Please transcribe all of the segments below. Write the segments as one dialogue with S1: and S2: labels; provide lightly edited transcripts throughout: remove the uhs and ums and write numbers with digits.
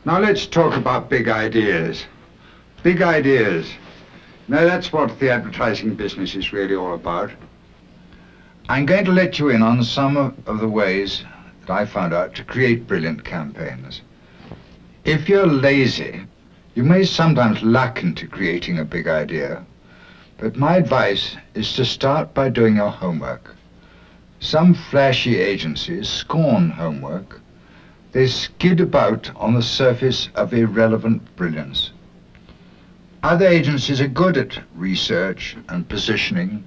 S1: Now let's talk about big ideas. Big ideas. Now that's what the advertising business is really all about. I'm going to let you in on some of the ways that I found out to create brilliant campaigns. If you're lazy, you may sometimes lack into creating a big idea, but my advice is to start by doing your homework. Some flashy agencies scorn homework. They skid about on the surface of irrelevant brilliance. Other agencies are good at research and positioning,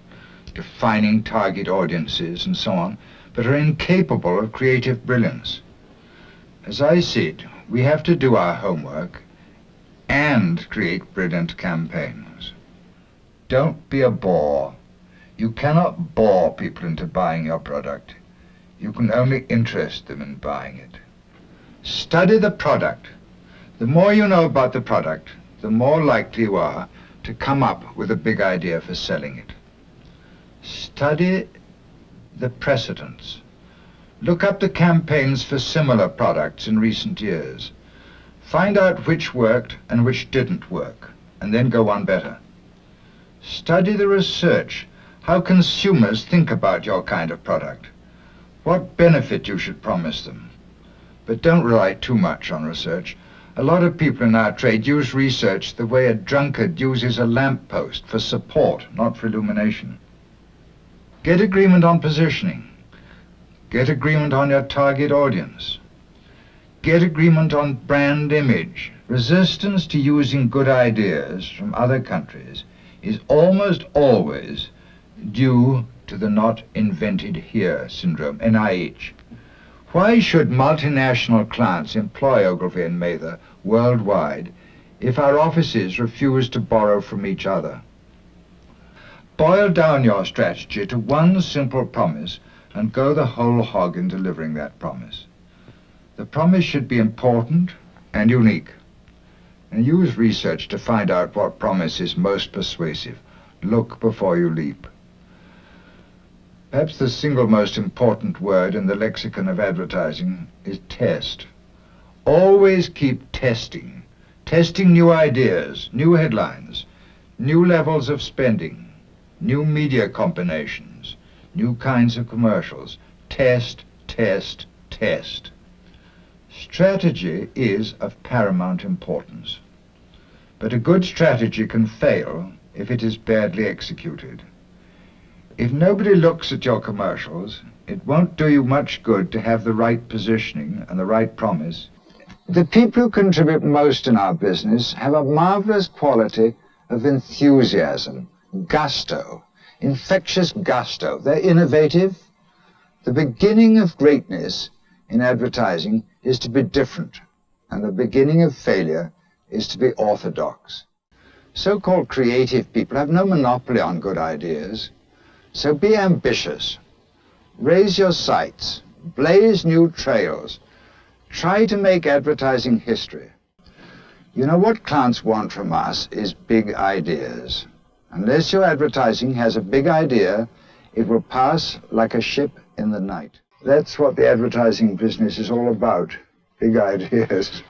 S1: defining target audiences and so on, but are incapable of creative brilliance. As I see it, we have to do our homework and create brilliant campaigns. Don't be a bore. You cannot bore people into buying your product. You can only interest them in buying it. Study the product. The more you know about the product, the more likely you are to come up with a big idea for selling it. Study the precedents. Look up the campaigns for similar products in recent years. Find out which worked and which didn't work, and then go on better. Study the research, how consumers think about your kind of product, what benefit you should promise them. But don't rely too much on research. A lot of people in our trade use research the way a drunkard uses a lamppost, for support, not for illumination. Get agreement on positioning. Get agreement on your target audience. Get agreement on brand image. Resistance to using good ideas from other countries is almost always due to the not invented here syndrome, NIH. Why should multinational clients employ Ogilvy and Mather worldwide if our offices refuse to borrow from each other? Boil down your strategy to one simple promise and go the whole hog in delivering that promise. The promise should be important and unique. And use research to find out what promise is most persuasive. Look before you leap. Perhaps the single most important word in the lexicon of advertising is test. Always keep testing. Testing new ideas, new headlines, new levels of spending, new media combinations, new kinds of commercials. Test, test, test. Strategy is of paramount importance. But a good strategy can fail if it is badly executed. If nobody looks at your commercials, it won't do you much good to have the right positioning and the right promise. The people who contribute most in our business have a marvelous quality of enthusiasm, gusto, infectious gusto. They're innovative. The beginning of greatness in advertising is to be different, and the beginning of failure is to be orthodox. So-called creative people have no monopoly on good ideas. So be ambitious, raise your sights, blaze new trails, try to make advertising history. You know, what clients want from us is big ideas. Unless your advertising has a big idea, it will pass like a ship in the night. That's what the advertising business is all about, big ideas.